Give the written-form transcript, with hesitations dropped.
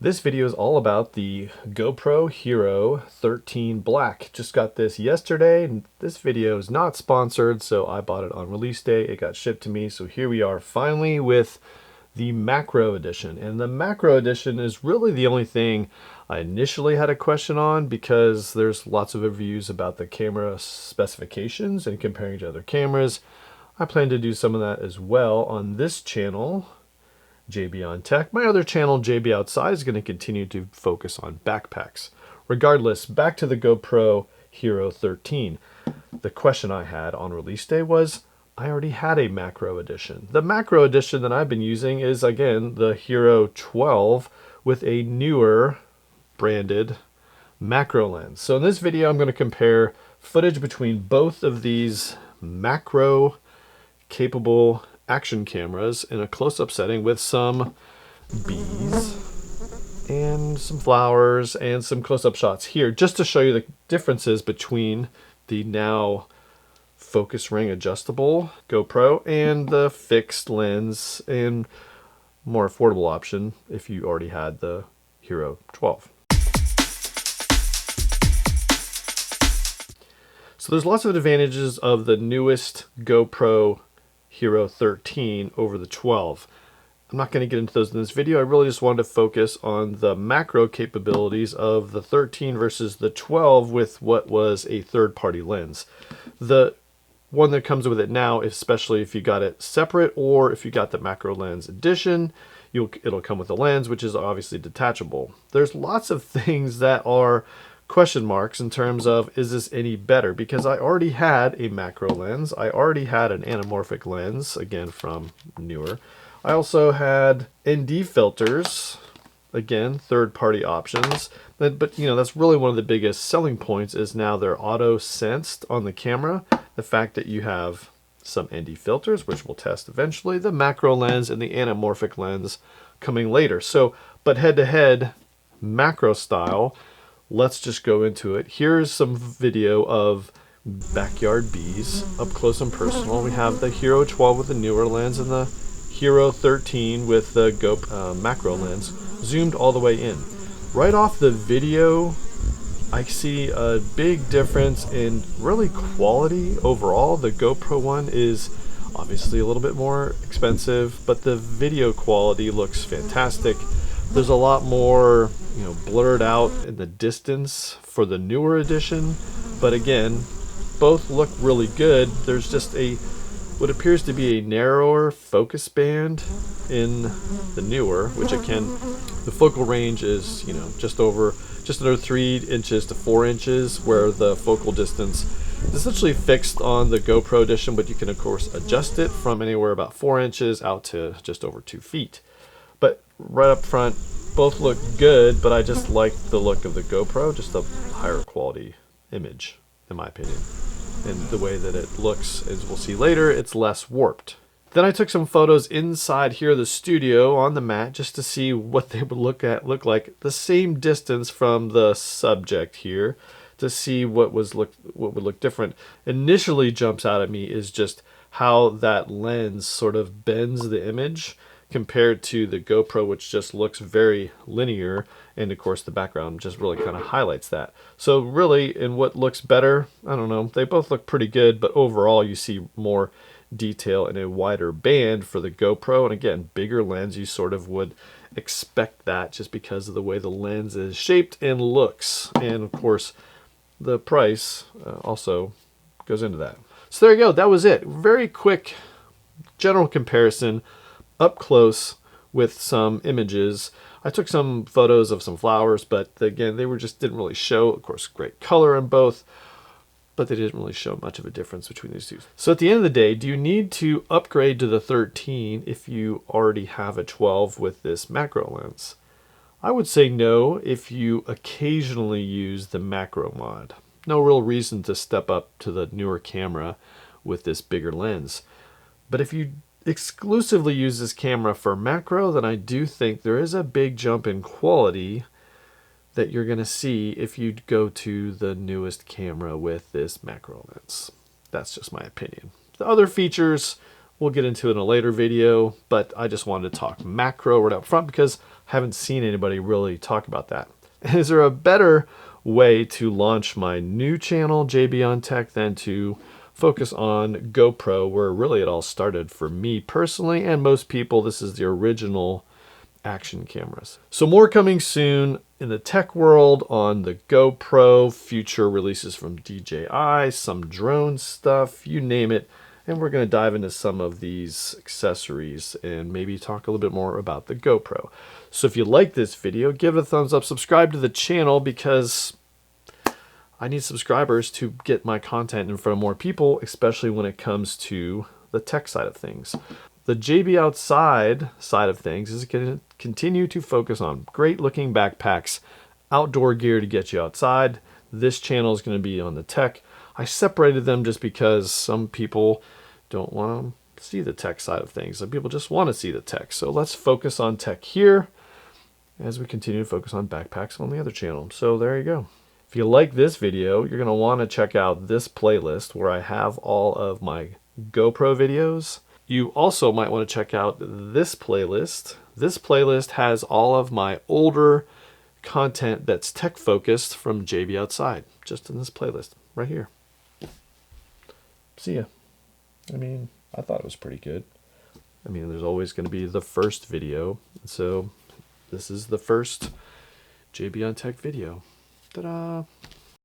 This video is all about the GoPro Hero 13 Black. Just got this yesterday, and this video is not sponsored, so I bought it on release day. It got shipped to me, so here we are finally with the Macro Edition. And the Macro Edition is really the only thing I initially had a question on, because there's lots of reviews about the camera specifications and comparing to other cameras. I plan to do some of that as well on this channel, JB on Tech. My other channel, JB Outside, is going to continue to focus on backpacks. Regardless, back to the GoPro Hero 13. The question I had on release day was, I already had a macro edition. The macro edition that I've been using is, again, the HERO12 with a NEEWER branded macro lens. So in this video, I'm going to compare footage between both of these macro capable action cameras in a close-up setting with some bees and some flowers and some close-up shots here, just to show you the differences between the now focus ring adjustable GoPro and the fixed lens and more affordable option if you already had the HERO12. So there's lots of advantages of the newest GoPro Hero 13 over the 12. I'm not going to get into those in this video. I really just wanted to focus on the macro capabilities of the 13 versus the 12 with what was a third-party lens. The one that comes with it now, especially if you got it separate or if you got the macro lens edition, it'll come with a lens, which is obviously detachable. There's lots of things that are question marks in terms of, is this any better? Because I already had a macro lens. I already had an anamorphic lens, again from NEEWER. I also had ND filters, again, third-party options. But you know, that's really one of the biggest selling points is now they're auto-sensed on the camera. The fact that you have some ND filters, which we'll test eventually, the macro lens and the anamorphic lens coming later. So, but head-to-head, macro style, let's just go into it. Here's some video of backyard bees up close and personal. We have the HERO12 with the NEEWER lens and the HERO13 with the macro lens zoomed all the way in. Right off the video, I see a big difference in really quality overall. The GoPro one is obviously a little bit more expensive, but the video quality looks fantastic. There's a lot more, you know, blurred out in the distance for the NEEWER edition, but again, both look really good. There's just what appears to be a narrower focus band in the NEEWER, which again, the focal range is, you know, just under 3 inches to 4 inches, where the focal distance is essentially fixed on the GoPro edition, but you can of course adjust it from anywhere about 4 inches out to just over 2 feet. But right up front, both look good, but I just like the look of the GoPro, just a higher quality image, in my opinion. And the way that it looks, as we'll see later, it's less warped. Then I took some photos inside here, the studio, on the mat, just to see what they would look like the same distance from the subject here, to see what would look different. Initially jumps out at me is just how that lens sort of bends the image compared to the GoPro, which just looks very linear, and of course the background just really kind of highlights that. So really, in what looks better, I don't know, they both look pretty good, but overall you see more detail in a wider band for the GoPro, and again, bigger lens, you sort of would expect that just because of the way the lens is shaped and looks, and of course the price also goes into that. So there you go, that was it. Very quick general comparison up close with some images. I took some photos of some flowers, but again, they didn't really show, of course, great color in both, but they didn't really show much of a difference between these two. So at the end of the day, do you need to upgrade to the 13 if you already have a 12 with this macro lens? I would say no if you occasionally use the macro mod. No real reason to step up to the newer camera with this bigger lens. But if you exclusively use this camera for macro, then I do think there is a big jump in quality that you're going to see if you go to the newest camera with this macro lens. That's just my opinion. The other features we'll get into in a later video, but I just wanted to talk macro right up front because Haven't seen anybody really talk about that. Is there a better way to launch my new channel, JB on Tech, than to focus on GoPro, where really it all started for me personally, and most people, this is the original action cameras. So more coming soon in the tech world on the GoPro, future releases from DJI, some drone stuff, you name it. And we're going to dive into some of these accessories and maybe talk a little bit more about the GoPro. So if you like this video, give it a thumbs up, subscribe to the channel, because I need subscribers to get my content in front of more people, especially when it comes to the tech side of things. The JB Outside side of things is going to continue to focus on great looking backpacks, outdoor gear to get you outside. This channel is going to be on the tech. I separated them just because some people don't want to see the tech side of things. Some people just want to see the tech. So let's focus on tech here as we continue to focus on backpacks on the other channel. So there you go. If you like this video, you're going to want to check out this playlist where I have all of my GoPro videos. You also might want to check out this playlist. This playlist has all of my older content that's tech focused from JB Outside, just in this playlist right here. See ya. I mean, I thought it was pretty good. I mean, there's always going to be the first video. So this is the first JB on Tech video. Ta-da!